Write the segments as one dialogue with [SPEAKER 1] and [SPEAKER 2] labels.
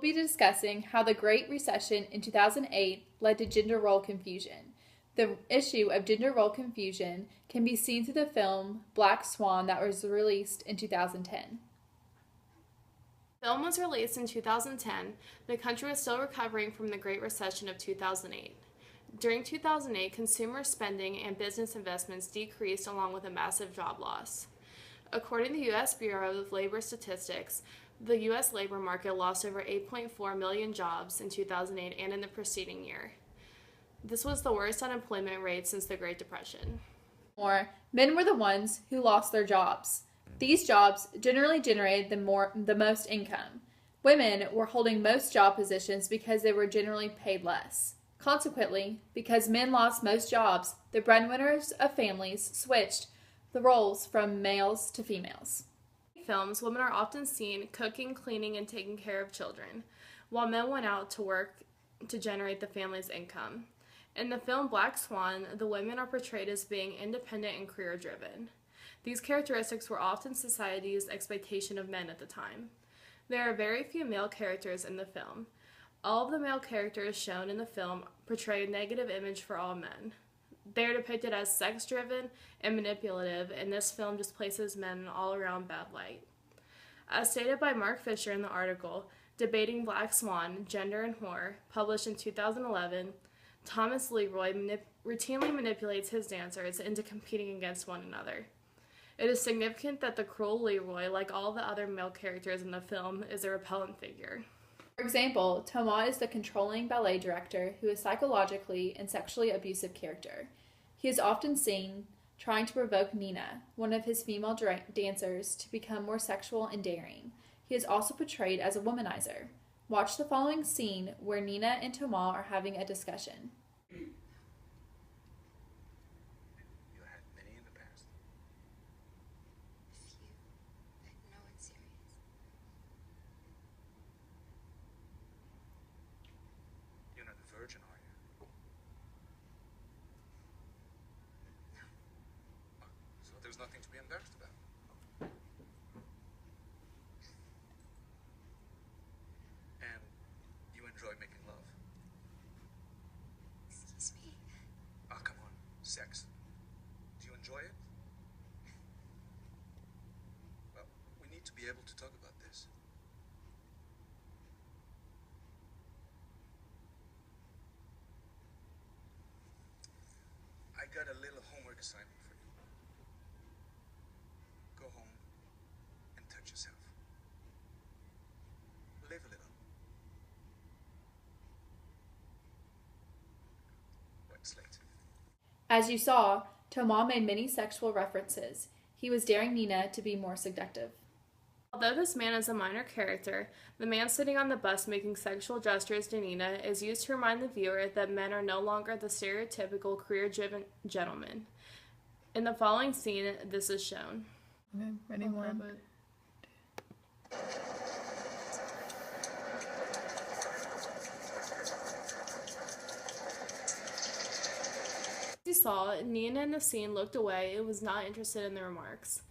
[SPEAKER 1] We'll be discussing how the Great Recession in 2008 led to gender role confusion. The issue of gender role confusion can be seen through the film Black Swan that was released in 2010.
[SPEAKER 2] The film was released in 2010. The country was still recovering from the Great Recession of 2008. During 2008, consumer spending and business investments decreased along with a massive job loss. According to the U.S. Bureau of Labor Statistics, the U.S. labor market lost over 8.4 million jobs in 2008 and in the preceding year. This was the worst unemployment rate since the Great Depression.
[SPEAKER 1] Men were the ones who lost their jobs. These jobs generally generated the most income. Women were holding most job positions because they were generally paid less. Consequently, because men lost most jobs, the breadwinners of families switched the roles from males to females.
[SPEAKER 2] In films, women are often seen cooking, cleaning, and taking care of children, while men went out to work to generate the family's income. In the film Black Swan, the women are portrayed as being independent and career-driven. These characteristics were often society's expectation of men at the time. There are very few male characters in the film. All of the male characters shown in the film portray a negative image for all men. They are depicted as sex-driven and manipulative, and this film just places men in an all-around bad light. As stated by Mark Fisher in the article, Debating Black Swan, Gender and Horror, published in 2011, Thomas Leroy routinely manipulates his dancers into competing against one another. It is significant that the cruel Leroy, like all the other male characters in the film, is a repellent figure.
[SPEAKER 1] For example, Thomas is the controlling ballet director who is psychologically and sexually abusive character. He is often seen trying to provoke Nina, one of his female dancers, to become more sexual and daring. He is also portrayed as a womanizer. Watch the following scene where Nina and Thomas are having a discussion.
[SPEAKER 3] You had many in the past.
[SPEAKER 4] Few, but no one serious.
[SPEAKER 3] You're not a virgin, are you?
[SPEAKER 4] No.
[SPEAKER 3] So there's nothing to be embarrassed about. And you enjoy making love.
[SPEAKER 4] Excuse me.
[SPEAKER 3] Ah, come on. Sex. Do you enjoy it? Well, we need to be able to talk about this. I got a little homework assignment for you. Go home and touch yourself. Live a little. Wet slate.
[SPEAKER 1] As you saw, Thomas made many sexual references. He was daring Nina to be more seductive.
[SPEAKER 2] Although this man is a minor character, the man sitting on the bus making sexual gestures to Nina is used to remind the viewer that men are no longer the stereotypical career-driven gentleman. In the following scene, this is shown.
[SPEAKER 1] Okay, ready, one.
[SPEAKER 2] As you saw, Nina in the scene looked away and was not interested in the remarks.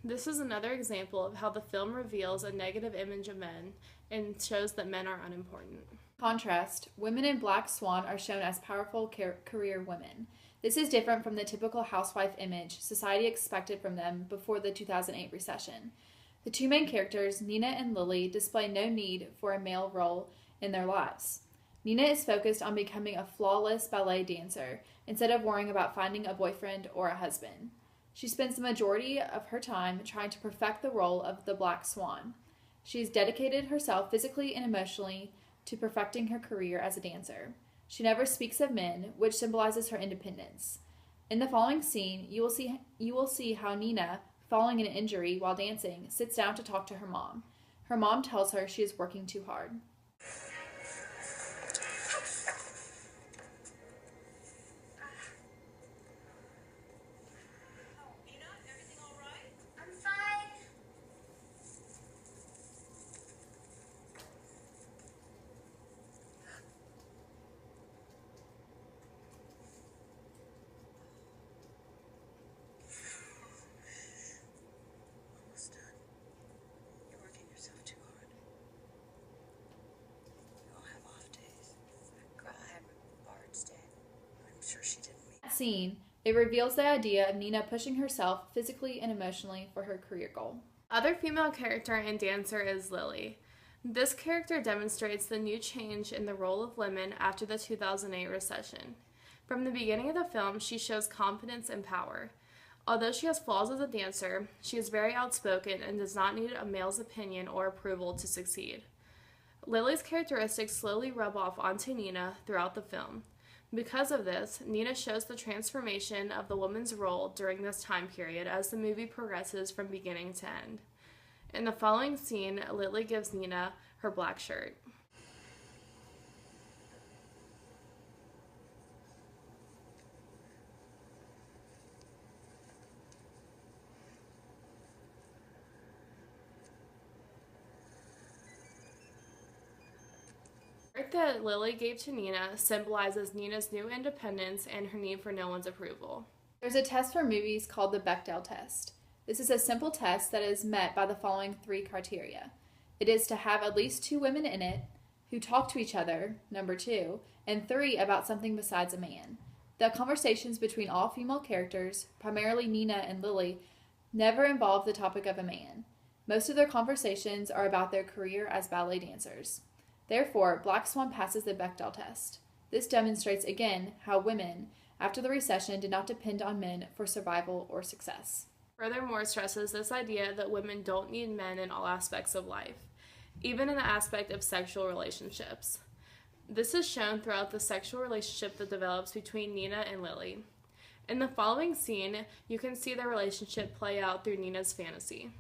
[SPEAKER 2] This is another example of how the film reveals a negative image of men and shows that men are unimportant.
[SPEAKER 1] In contrast, women in Black Swan are shown as powerful career women. This is different from the typical housewife image society expected from them before the 2008 recession. The two main characters, Nina and Lily, display no need for a male role in their lives. Nina is focused on becoming a flawless ballet dancer instead of worrying about finding a boyfriend or a husband. She spends the majority of her time trying to perfect the role of the Black Swan. She has dedicated herself physically and emotionally to perfecting her career as a dancer. She never speaks of men, which symbolizes her independence. In the following scene, you will see how Nina, following an injury while dancing, sits down to talk to her mom. Her mom tells her she is working too hard. scene, it reveals the idea of Nina pushing herself physically and emotionally for her career goal.
[SPEAKER 2] Other female character and dancer is Lily. This character demonstrates the new change in the role of women after the 2008 recession. From the beginning of the film, she shows confidence and power. Although she has flaws as a dancer, she is very outspoken and does not need a male's opinion or approval to succeed. Lily's characteristics slowly rub off onto Nina throughout the film. Because of this, Nina shows the transformation of the woman's role during this time period as the movie progresses from beginning to end. In the following scene, Lily gives Nina her black shirt. The shirt that Lily gave to Nina symbolizes Nina's new independence and her need for no one's approval.
[SPEAKER 1] There's a test for movies called the Bechdel test. This is a simple test that is met by the following 3 criteria. It is to have at least 2 women in it, who talk to each other, number 2, and 3 about something besides a man. The conversations between all female characters, primarily Nina and Lily, never involve the topic of a man. Most of their conversations are about their career as ballet dancers. Therefore, Black Swan passes the Bechdel test. This demonstrates again how women, after the recession, did not depend on men for survival or success.
[SPEAKER 2] Furthermore, stresses this idea that women don't need men in all aspects of life, even in the aspect of sexual relationships. This is shown throughout the sexual relationship that develops between Nina and Lily. In the following scene, you can see their relationship play out through Nina's fantasy.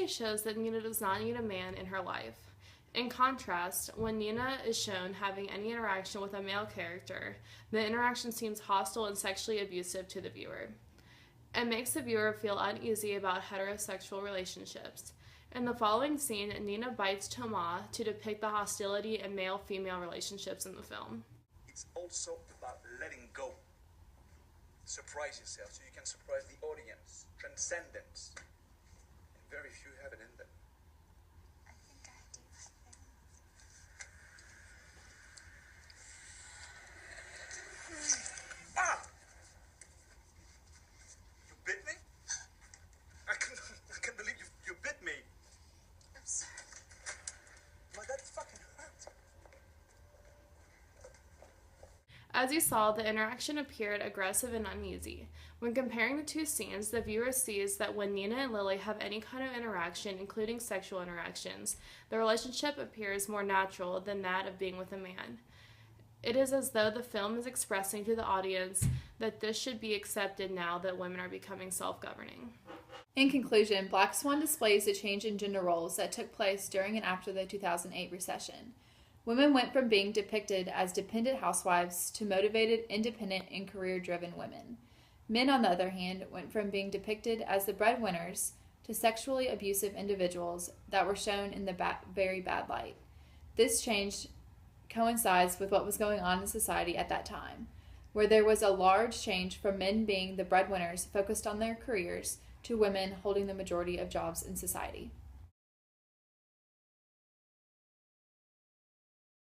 [SPEAKER 2] Shows that Nina does not need a man in her life. In contrast, when Nina is shown having any interaction with a male character, the interaction seems hostile and sexually abusive to the viewer. It makes the viewer feel uneasy about heterosexual relationships. In the following scene, Nina bites Thomas to depict the hostility in male-female relationships in the film.
[SPEAKER 3] It's also about letting go. Surprise yourself so you can surprise the audience. Transcendence. Very few have it in them.
[SPEAKER 4] I think I do.
[SPEAKER 3] Ah! You bit me? I can't believe you bit me.
[SPEAKER 4] I'm sorry.
[SPEAKER 3] My that fucking hurt.
[SPEAKER 2] As you saw, the interaction appeared aggressive and uneasy. When comparing the 2 scenes, the viewer sees that when Nina and Lily have any kind of interaction, including sexual interactions, the relationship appears more natural than that of being with a man. It is as though the film is expressing to the audience that this should be accepted now that women are becoming self-governing.
[SPEAKER 1] In conclusion, Black Swan displays the change in gender roles that took place during and after the 2008 recession. Women went from being depicted as dependent housewives to motivated, independent, and career-driven women. Men, on the other hand, went from being depicted as the breadwinners to sexually abusive individuals that were shown in the very bad light. This change coincides with what was going on in society at that time, where there was a large change from men being the breadwinners focused on their careers to women holding the majority of jobs in society.